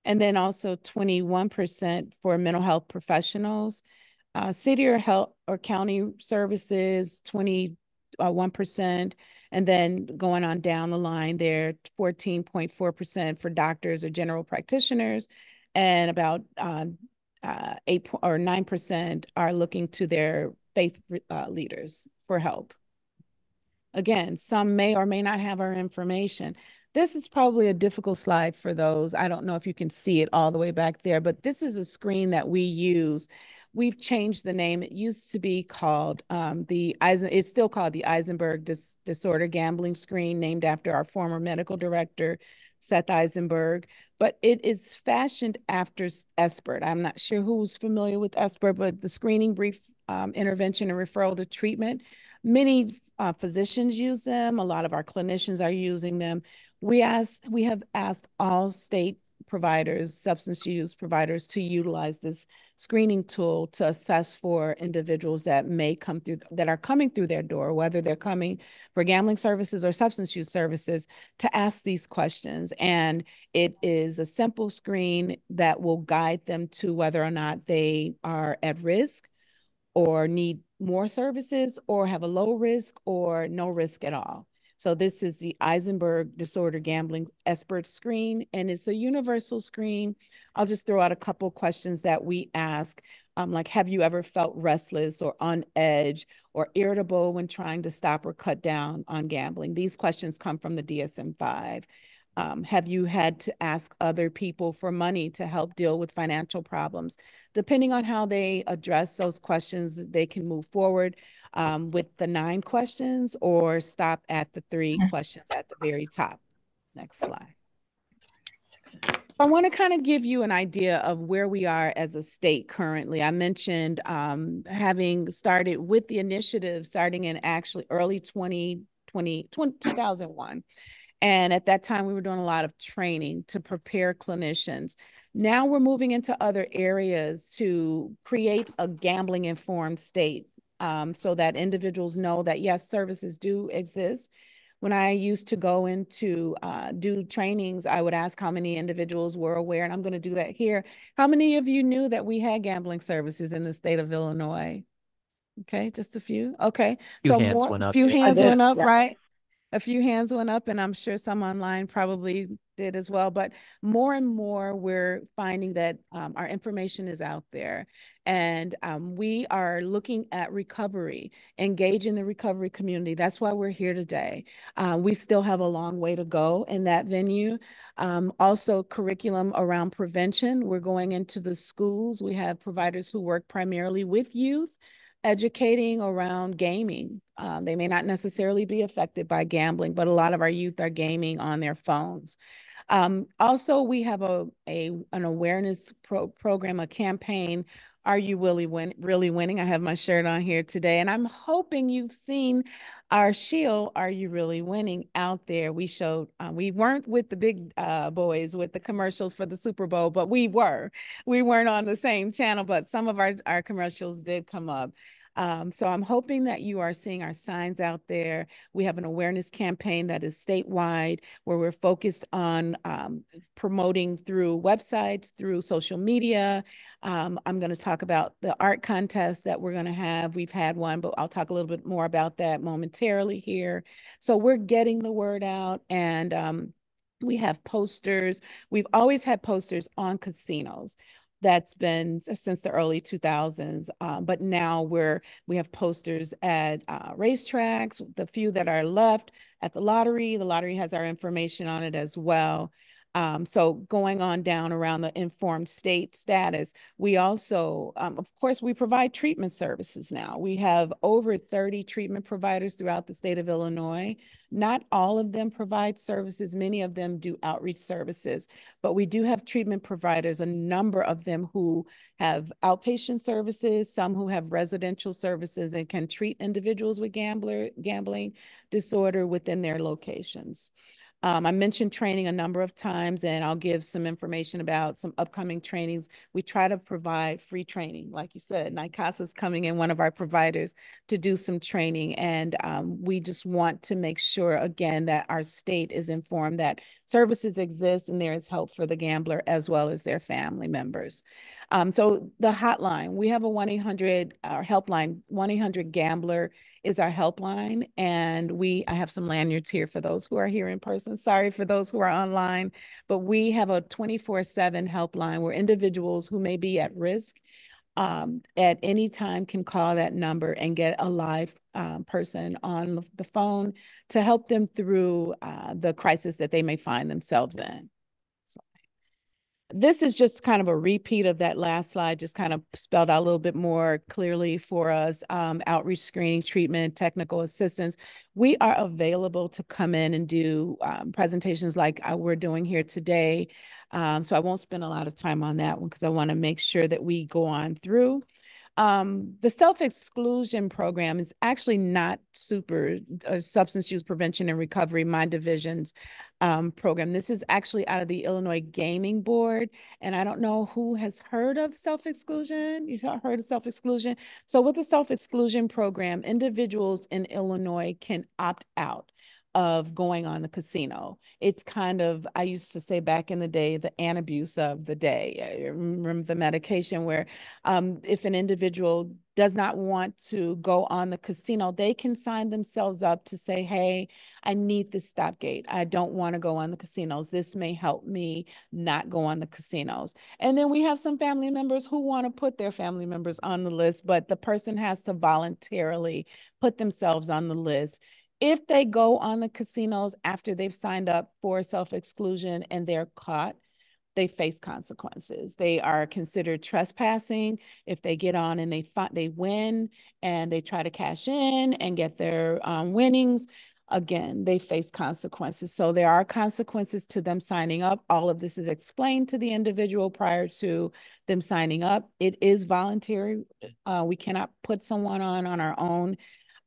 And then also 21% for mental health professionals. City or health or county services, 21%. And then going on down the line there, 14.4% for doctors or general practitioners. And about 8 or 9% are looking to their faith leaders for help. Again, some may or may not have our information. This is probably a difficult slide for those. I don't know if you can see it all the way back there, but this is a screen that we use. We've changed the name. It used to be called it's still called the Eisenberg Disorder Gambling Screen, named after our former medical director, Seth Eisenberg. But it is fashioned after SUPR. I'm not sure who's familiar with SUPR, but the screening, brief intervention, and referral to treatment. Many physicians use them. A lot of our clinicians are using them. We have asked all state providers, substance use providers, to utilize this screening tool to assess for individuals that may come through, that are coming through their door, whether they're coming for gambling services or substance use services, to ask these questions. And it is a simple screen that will guide them to whether or not they are at risk or need more services or have a low risk or no risk at all. So this is the Eisenberg Disorder Gambling Expert Screen, and it's a universal screen. I'll just throw out a couple questions that we ask, like, have you ever felt restless or on edge or irritable when trying to stop or cut down on gambling? These questions come from the DSM-5. Have you had to ask other people for money to help deal with financial problems? Depending on how they address those questions, they can move forward with the 9 questions or stop at the 3 questions at the very top. Next slide. I want to kind of give you an idea of where we are as a state currently. I mentioned having started with the initiative starting in actually early 2001. And at that time, we were doing a lot of training to prepare clinicians. Now we're moving into other areas to create a gambling-informed state so that individuals know that, yes, services do exist. When I used to go into do trainings, I would ask how many individuals were aware, and I'm going to do that here. How many of you knew that we had gambling services in the state of Illinois? Okay, just a few. Okay, few hands went up, right? a few hands went up, and I'm sure some online probably did as well. But more and more, we're finding that our information is out there, and we are looking at recovery, engaging the recovery community. That's why we're here today. We still have a long way to go in that venue. Also, curriculum around prevention. We're going into the schools. We have providers who work primarily with youth, educating around gaming. They may not necessarily be affected by gambling, but a lot of our youth are gaming on their phones. Also, we have an awareness program, a campaign, Are You Really Winning? I have my shirt on here today, and I'm hoping you've seen our shield, Are You Really Winning, out there. We showed, we weren't with the big boys with the commercials for the Super Bowl, but we were. We weren't on the same channel, but some of our commercials did come up. So I'm hoping that you are seeing our signs out there. We have an awareness campaign that is statewide, where we're focused on promoting through websites, through social media. I'm going to talk about the art contest that we're going to have. We've had one, but I'll talk a little bit more about that momentarily here. So we're getting the word out, and we have posters. We've always had posters on casinos. That's been since the early 2000s, but now we have posters at racetracks, the few that are left at the lottery. The lottery has our information on it as well. So going on down around the informed state status, we also, of course, we provide treatment services now. We have over 30 treatment providers throughout the state of Illinois. Not all of them provide services. Many of them do outreach services, but we do have treatment providers, a number of them who have outpatient services, some who have residential services and can treat individuals with gambling disorder within their locations. I mentioned training a number of times, and I'll give some information about some upcoming trainings. We try to provide free training. Like you said, NICASA is coming in, one of our providers, to do some training. And we just want to make sure, again, that our state is informed that services exist and there is help for the gambler as well as their family members. So the hotline, we have a 1-800 helpline, 1-800-GAMBLER is our helpline. And I have some lanyards here for those who are here in person. Sorry for those who are online, but we have a 24/7 helpline where individuals who may be at risk at any time can call that number and get a live person on the phone to help them through the crisis that they may find themselves in. This is just kind of a repeat of that last slide, just kind of spelled out a little bit more clearly for us. Outreach, screening, treatment, technical assistance. We are available to come in and do presentations like we're doing here today. So I won't spend a lot of time on that one because I want to make sure that we go on through. The self-exclusion program is actually not SUPR, Substance Use Prevention and Recovery, my division's program. This is actually out of the Illinois Gaming Board. And I don't know who has heard of self-exclusion. You've heard of self-exclusion. So with the self-exclusion program, individuals in Illinois can opt out of going on the casino. It's kind of, I used to say back in the day, the antabuse of the day. I remember the medication where if an individual does not want to go on the casino, they can sign themselves up to say, hey, I need this stopgate. I don't want to go on the casinos. This may help me not go on the casinos. And then we have some family members who want to put their family members on the list, but the person has to voluntarily put themselves on the list. If they go on the casinos after they've signed up for self-exclusion and they're caught, they face consequences. They are considered trespassing. If they get on and they win and they try to cash in and get their winnings, again, they face consequences. So there are consequences to them signing up. All of this is explained to the individual prior to them signing up. It is voluntary. We cannot put someone on our own.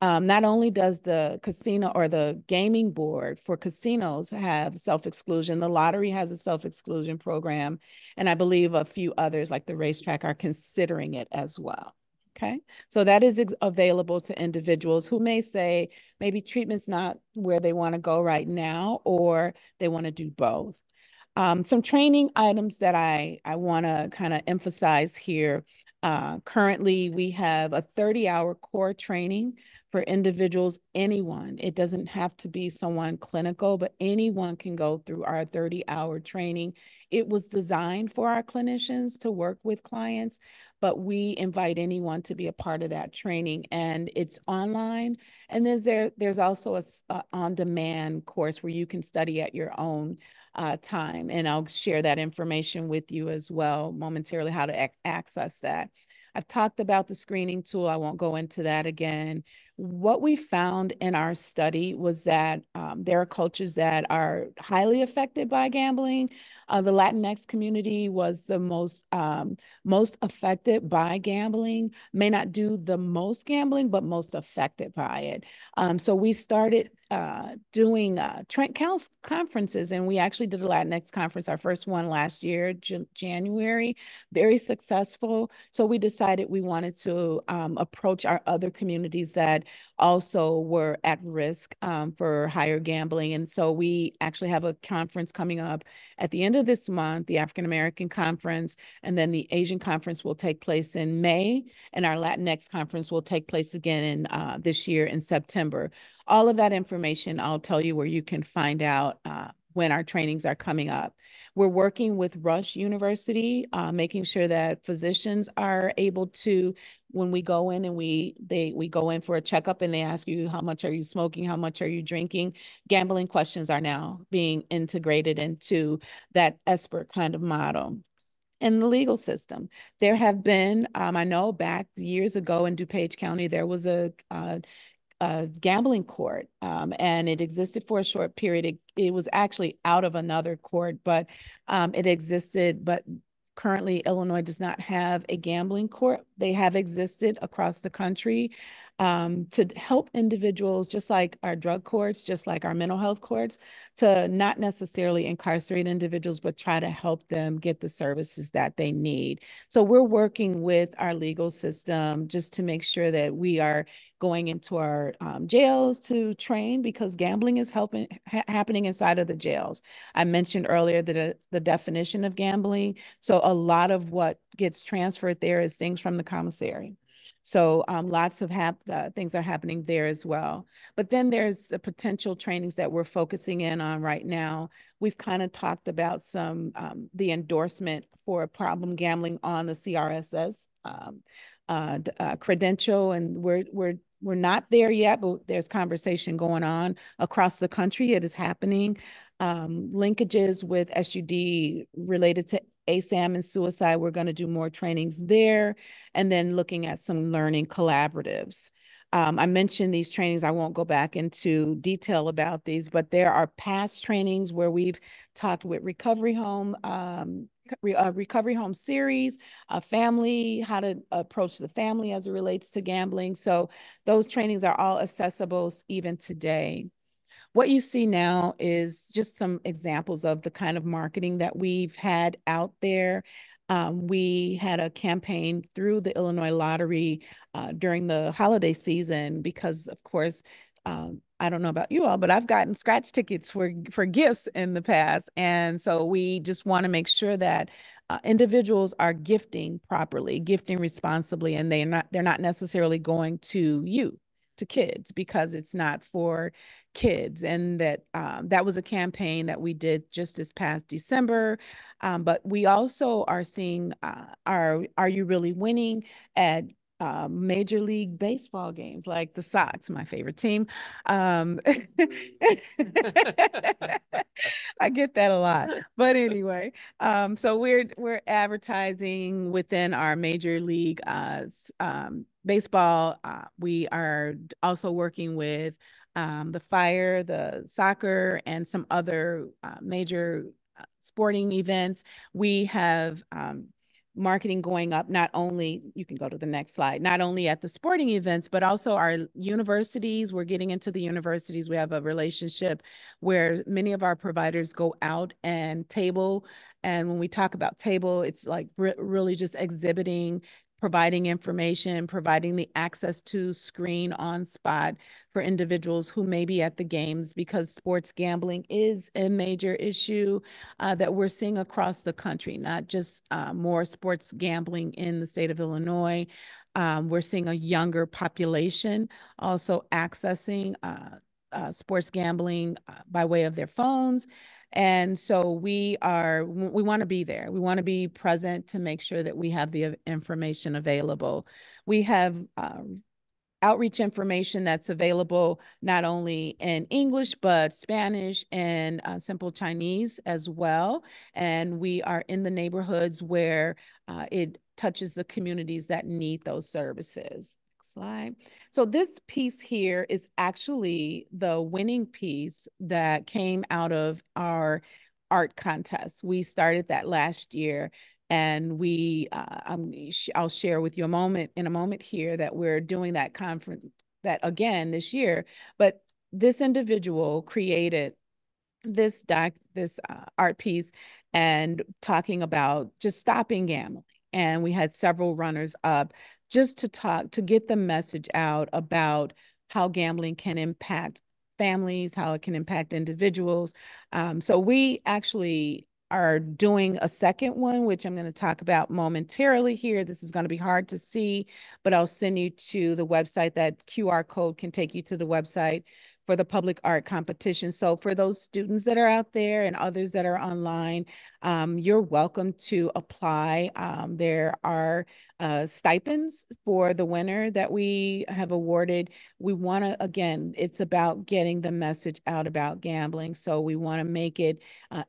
Not only does the casino or the gaming board for casinos have self-exclusion, the lottery has a self-exclusion program, and I believe a few others like the racetrack are considering it as well. Okay, so that is available to individuals who may say maybe treatment's not where they want to go right now, or they want to do both. Some training items that I want to kind of emphasize here. Currently, we have a 30-hour core training for individuals, anyone. It doesn't have to be someone clinical, but anyone can go through our 30-hour training. It was designed for our clinicians to work with clients, but we invite anyone to be a part of that training, and it's online. And then there's also a on-demand course where you can study at your own time, and I'll share that information with you as well momentarily, how to access that. I've talked about the screening tool. I won't go into that again. What we found in our study was that there are cultures that are highly affected by gambling. The Latinx community was the most affected by gambling, may not do the most gambling, but most affected by it. So we started doing conferences, and we actually did a Latinx conference, our first one last year, January, very successful. So we decided we wanted to approach our other communities that also were at risk for higher gambling. And so we actually have a conference coming up at the end of this month, the African American Conference, and then the Asian Conference will take place in May, and our Latinx Conference will take place again in this year in September. All of that information, I'll tell you where you can find out when our trainings are coming up. We're working with Rush University, making sure that physicians are able to, when we go in and we go in for a checkup and they ask you, how much are you smoking? How much are you drinking? Gambling questions are now being integrated into that SUPR kind of model. In the legal system, there have been, I know back years ago in DuPage County, there was a gambling court, and it existed for a short period. It was actually out of another court, but it existed. But currently, Illinois does not have a gambling court. They have existed across the country to help individuals, just like our drug courts, just like our mental health courts, to not necessarily incarcerate individuals, but try to help them get the services that they need. So we're working with our legal system just to make sure that we are going into our jails to train, because gambling is happening inside of the jails. I mentioned earlier that the definition of gambling. So a lot of what gets transferred there is things from the commissary. So lots of things are happening there as well. But then there's the potential trainings that we're focusing in on right now. We've kind of talked about some, the endorsement for problem gambling on the CRSS credential, and we're not there yet, but there's conversation going on across the country. It is happening. Linkages with SUD related to ASAM and suicide. We're going to do more trainings there, and then looking at some learning collaboratives. I mentioned these trainings. I won't go back into detail about these, but there are past trainings where we've talked with Recovery Home series, family, how to approach the family as it relates to gambling. So those trainings are all accessible even today. What you see now is just some examples of the kind of marketing that we've had out there. We had a campaign through the Illinois Lottery during the holiday season because, of course, I don't know about you all, but I've gotten scratch tickets for gifts in the past. And so we just want to make sure that individuals are gifting properly, gifting responsibly, and they're not necessarily going to kids, because it's not for kids. And that was a campaign that we did just this past December. But we also are seeing Are You Really Winning at Major League Baseball games, like the Sox, my favorite team. I get that a lot, but anyway, so we're advertising within our Major League Baseball. We are also working with the Fire, the soccer, and some other major sporting events. We have marketing going up, not only, you can go to the next slide, not only at the sporting events, but also our universities. We're getting into the universities. We have a relationship where many of our providers go out and table. And when we talk about table, it's like really just exhibiting providing information, providing the access to screen on spot for individuals who may be at the games, because sports gambling is a major issue that we're seeing across the country, not just more sports gambling in the state of Illinois. We're seeing a younger population also accessing sports gambling by way of their phones. And so we want to be there. We want to be present to make sure that we have the information available. We have outreach information that's available not only in English, but Spanish and simple Chinese as well. And we are in the neighborhoods where it touches the communities that need those services. Next slide. So this piece here is actually the winning piece that came out of our art contest. We started that last year. And I'll share with you in a moment here that we're doing that conference that again this year. But this individual created this art piece and talking about just stopping gambling. And we had several runners up just to get the message out about how gambling can impact families, how it can impact individuals. So we actually are doing a second one, which I'm going to talk about momentarily here. This is going to be hard to see, but I'll send you to the website. That QR code can take you to the website for the public art competition. So for those students that are out there and others that are online, you're welcome to apply. There are stipends for the winner that we have awarded. We want to, again, it's about getting the message out about gambling. So we want to make it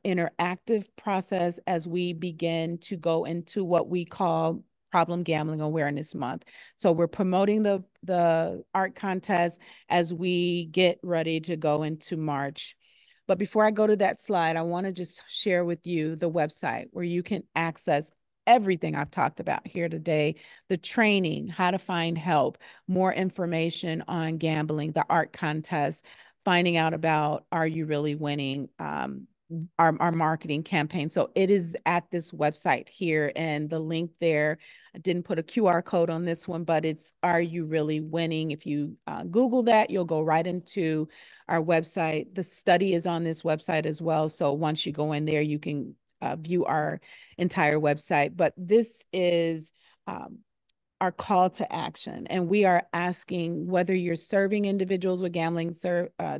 interactive process as we begin to go into what we call Problem Gambling Awareness Month. So we're promoting the art contest as we get ready to go into March. But before I go to that slide, I want to just share with you the website where you can access everything I've talked about here today, the training, how to find help, more information on gambling, the art contest, finding out about Are You Really Winning, our marketing campaign. So it is at this website here, and the link there, I didn't put a QR code on this one, but it's Are You Really Winning? If you Google that, you'll go right into our website. The study is on this website as well. So once you go in there, you can view our entire website. But this is our call to action. And we are asking whether you're serving individuals with gambling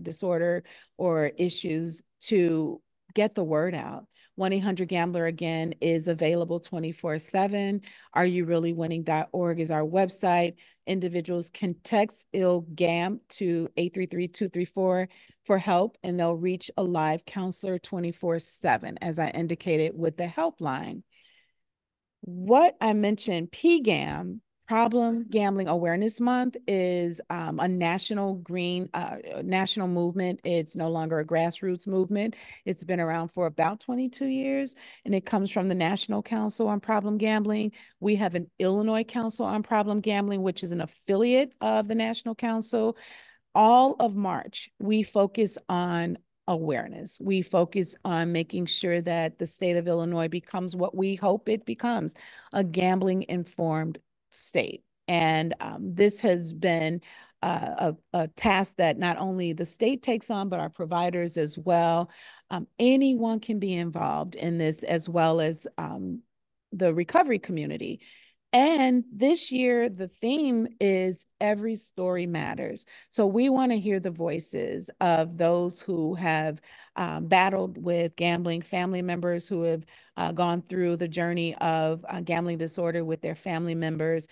disorder or issues to get the word out. 1-800-GAMBLER again is available 24/7. AreYouReallyWinning.org is our website. Individuals can text ILGAM to 833-234 for help, and they'll reach a live counselor 24/7, as I indicated with the helpline. What I mentioned, PGAM, Problem Gambling Awareness Month, is a national national movement. It's no longer a grassroots movement. It's been around for about 22 years, and it comes from the National Council on Problem Gambling. We have an Illinois Council on Problem Gambling, which is an affiliate of the National Council. All of March, we focus on awareness. We focus on making sure that the state of Illinois becomes what we hope it becomes, a gambling-informed state. And this has been a task that not only the state takes on, but our providers as well. Anyone can be involved in this, as well as the recovery community. And this year, the theme is Every Story Matters. So we want to hear the voices of those who have battled with gambling, family members who have gone through the journey of gambling disorder with their family members.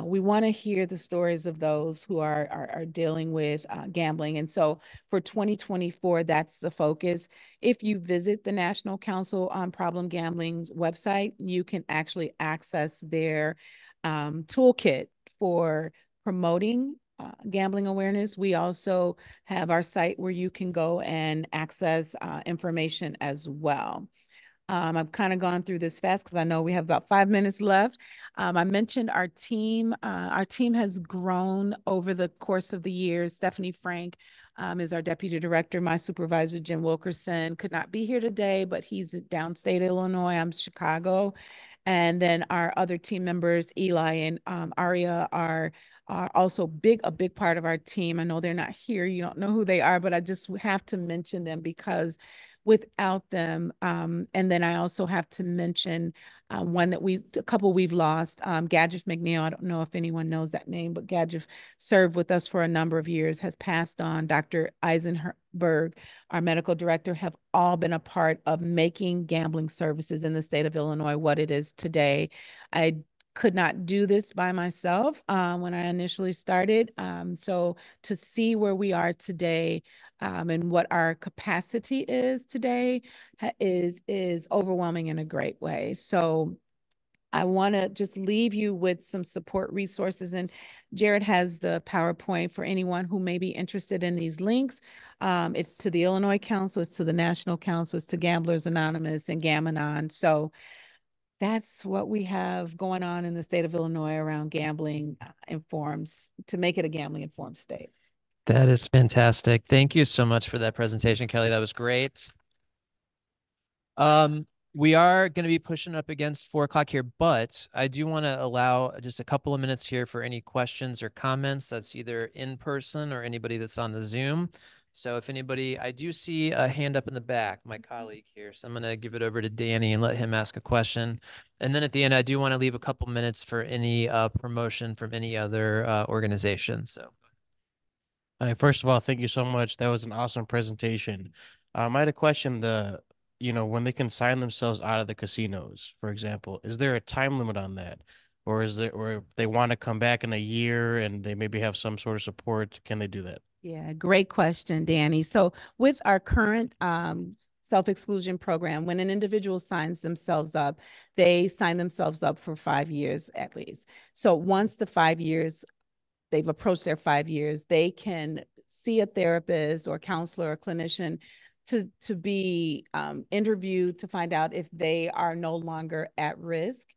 We want to hear the stories of those who are dealing with gambling. And so for 2024, that's the focus. If you visit the National Council on Problem Gambling's website, you can actually access their toolkit for promoting gambling awareness. We also have our site where you can go and access information as well. I've kind of gone through this fast because I know we have about 5 minutes left. I mentioned our team. Our team has grown over the course of the years. Stephanie Frank is our deputy director. My supervisor, Jim Wilkerson, could not be here today, but he's downstate Illinois. I'm Chicago. And then our other team members, Eli and Aria, are also a big part of our team. I know they're not here. You don't know who they are, but I just have to mention them because without them, and then I also have to mention a couple we've lost. Gage McNeil, I don't know if anyone knows that name, but Gage served with us for a number of years, has passed on. Dr. Eisenberg, our medical director, have all been a part of making gambling services in the state of Illinois what it is today. I could not do this by myself when I initially started. So to see where we are today and what our capacity is today is overwhelming in a great way. So I want to just leave you with some support resources. And Jared has the PowerPoint for anyone who may be interested in these links. It's to the Illinois Council, it's to the National Council, it's to Gamblers Anonymous and Gam-Anon. So that's what we have going on in the state of Illinois around gambling informs to make it a gambling informed state. That is fantastic. Thank you so much for that presentation, Kelly. That was great. We are going to be pushing up against 4 o'clock here, but I do want to allow just a couple of minutes here for any questions or comments. That's either in person or anybody that's on the Zoom. So if anybody, I do see a hand up in the back, my colleague here. So I'm going to give it over to Danny and let him ask a question. And then at the end, I do want to leave a couple minutes for any promotion from any other organization. So. All right, first of all, thank you so much. That was an awesome presentation. I had a question. When they can sign themselves out of the casinos, for example, is there a time limit on that? Or if they want to come back in a year and they maybe have some sort of support, can they do that? Yeah, great question, Danny. So with our current self-exclusion program, when an individual signs themselves up, they sign themselves up for 5 years at least. So once the 5 years, they've approached their 5 years, they can see a therapist or counselor or clinician to be interviewed to find out if they are no longer at risk.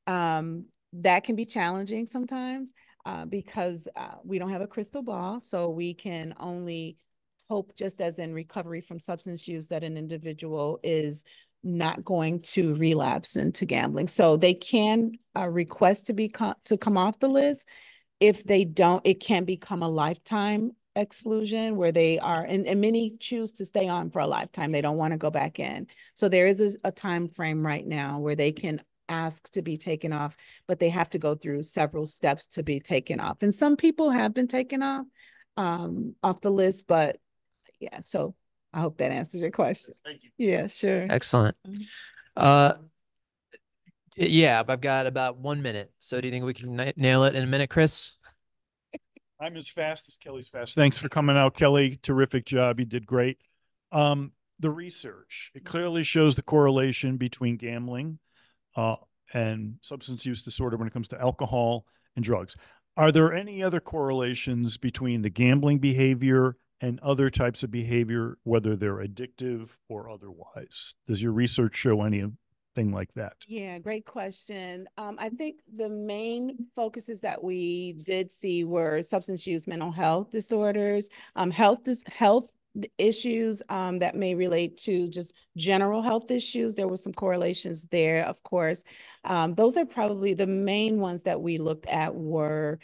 That can be challenging sometimes. Because we don't have a crystal ball, so we can only hope, just as in recovery from substance use, that an individual is not going to relapse into gambling. So they can request to come off the list. If they don't, it can become a lifetime exclusion where they are, and many choose to stay on for a lifetime. They don't want to go back in. So there is a time frame right now where they can ask to be taken off, but they have to go through several steps to be taken off. And some people have been taken off the list, but yeah, so I hope that answers your question. Thank you. Yeah, sure. Excellent. Yeah, I've got about 1 minute. So do you think we can nail it in a minute, Chris? I'm as fast as Kelly's fast. Thanks for coming out, Kelly. Terrific job. You did great. The research, it clearly shows the correlation between gambling and substance use disorder when it comes to alcohol and drugs. Are there any other correlations between the gambling behavior and other types of behavior, whether they're addictive or otherwise? Does your research show anything like that? Yeah, great question. I think the main focuses that we did see were substance use, mental health disorders, health issues that may relate to just general health issues. There were some correlations there, of course. Those are probably the main ones that we looked at were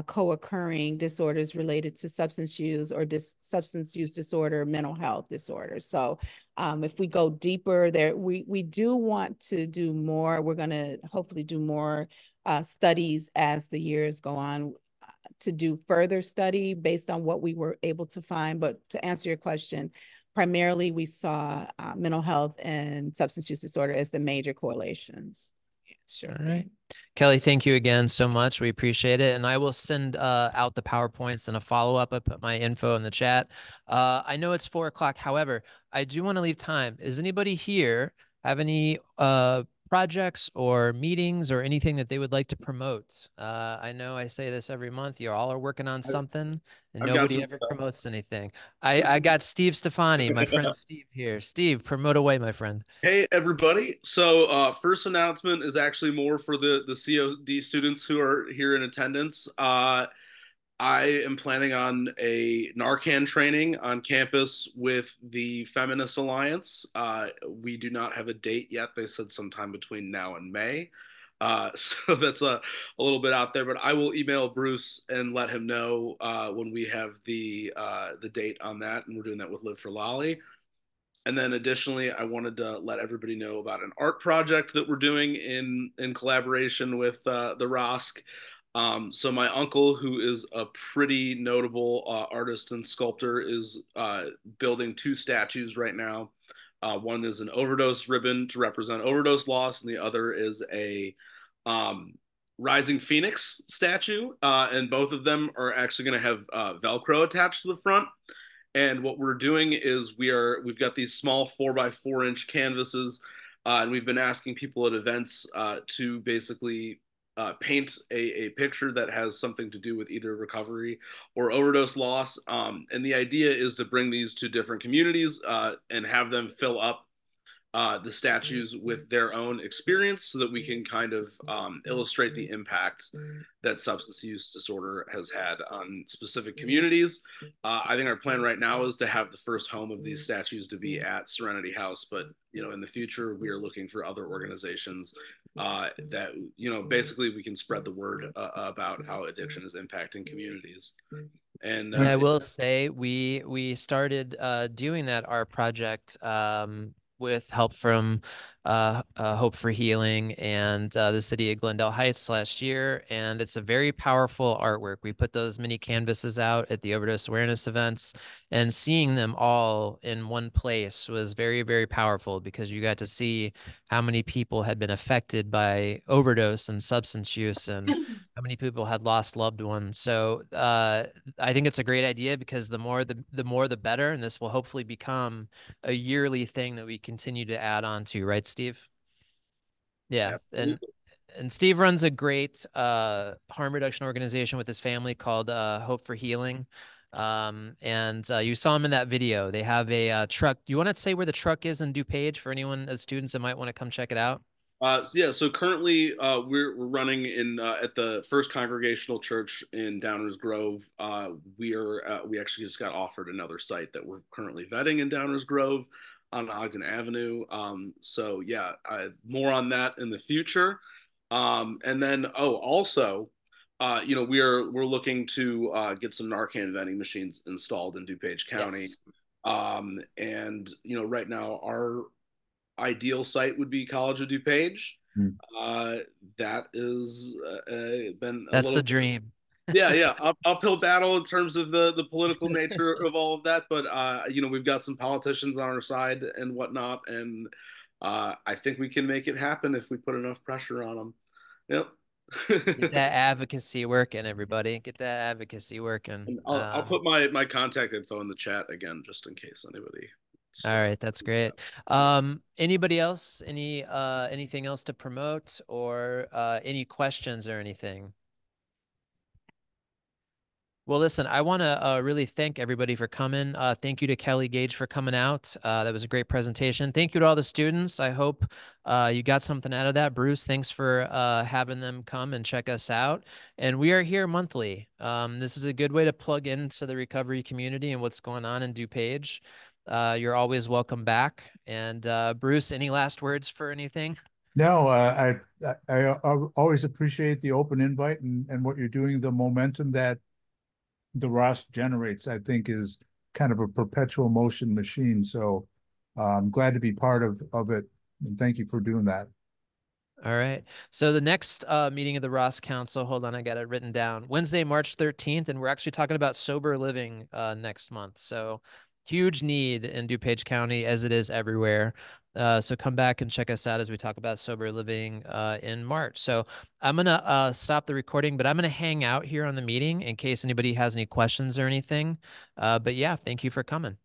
co-occurring disorders related to substance use or substance use disorder, mental health disorders. So if we go deeper there, we do want to do more. We're going to hopefully do more studies as the years go on, to do further study based on what we were able to find. But to answer your question, primarily we saw mental health and substance use disorder as the major correlations. Yeah, sure. All right. Kelly, thank you again so much. We appreciate it. And I will send out the PowerPoints and a follow-up. I put my info in the chat. I know it's 4 o'clock. However, I do want to leave time. Is anybody here have any projects or meetings or anything that they would like to promote. I know I say this every month. You all are working on something, and nobody ever promotes anything. I got Steve Stefani, my friend Steve here. Steve, promote away, my friend. Hey, everybody. So first announcement is actually more for the COD students who are here in attendance. I am planning on a Narcan training on campus with the Feminist Alliance. We do not have a date yet. They said sometime between now and May. So that's a little bit out there, but I will email Bruce and let him know when we have the date on that. And we're doing that with Live for Lolly. And then additionally, I wanted to let everybody know about an art project that we're doing in collaboration with the ROSC. So my uncle, who is a pretty notable artist and sculptor, is building 2 statues right now. One is an overdose ribbon to represent overdose loss, and the other is a Rising Phoenix statue. And both of them are actually going to have Velcro attached to the front. And what we're doing is we've got these small 4x4-inch canvases, and we've been asking people at events to basically paint a picture that has something to do with either recovery or overdose loss. And the idea is to bring these to different communities and have them fill up the statues with their own experience so that we can kind of illustrate the impact that substance use disorder has had on specific communities. I think our plan right now is to have the first home of these statues to be at Serenity House, but in the future we are looking for other organizations that basically we can spread the word about how addiction is impacting communities. And I will say we started doing that art project with help from Hope for Healing and the city of Glendale Heights last year. And it's a very powerful artwork. We put those mini canvases out at the overdose awareness events, and seeing them all in one place was very, very powerful, because you got to see how many people had been affected by overdose and substance use, and how many people had lost loved ones. So I think it's a great idea, because the more the better, and this will hopefully become a yearly thing that we continue to add on to, right, Steve? Yeah. And Steve runs a great harm reduction organization with his family called Hope for Healing. And you saw him in that video. They have a truck. Do you want to say where the truck is in DuPage for anyone, the students that might want to come check it out? So currently we're running in at the First Congregational Church in Downers Grove. We actually just got offered another site that we're currently vetting in Downers Grove on Ogden Avenue. So yeah, more on that in the future. And then also we're looking to get some Narcan vending machines installed in DuPage County. Yes. And right now our ideal site would be College of DuPage. That is been that's the dream. yeah uphill battle in terms of the political nature of all of that, but we've got some politicians on our side and whatnot, and I think we can make it happen if we put enough pressure on them. Yep. Get that advocacy working, everybody. Get that advocacy working. And I'll put my contact info in the chat again, just in case anybody. All right, that's great. Anybody else? Anything else to promote, or any questions or anything? Well, listen, I want to really thank everybody for coming. Thank you to Kellie, Gage for coming out. That was a great presentation. Thank you to all the students. I hope you got something out of that. Bruce, thanks for having them come and check us out. And we are here monthly. This is a good way to plug into the recovery community and what's going on in DuPage. You're always welcome back. And Bruce, any last words for anything? No, I always appreciate the open invite and what you're doing. The momentum that the ROSC generates, I think, is kind of a perpetual motion machine. So I'm glad to be part of it. And thank you for doing that. All right. So the next meeting of the ROSC Council, hold on, I got it written down, Wednesday, March 13th. And we're actually talking about sober living next month. So huge need in DuPage County, as it is everywhere. So come back and check us out as we talk about sober living in March. So I'm going to stop the recording, but I'm going to hang out here on the meeting in case anybody has any questions or anything. But yeah, thank you for coming.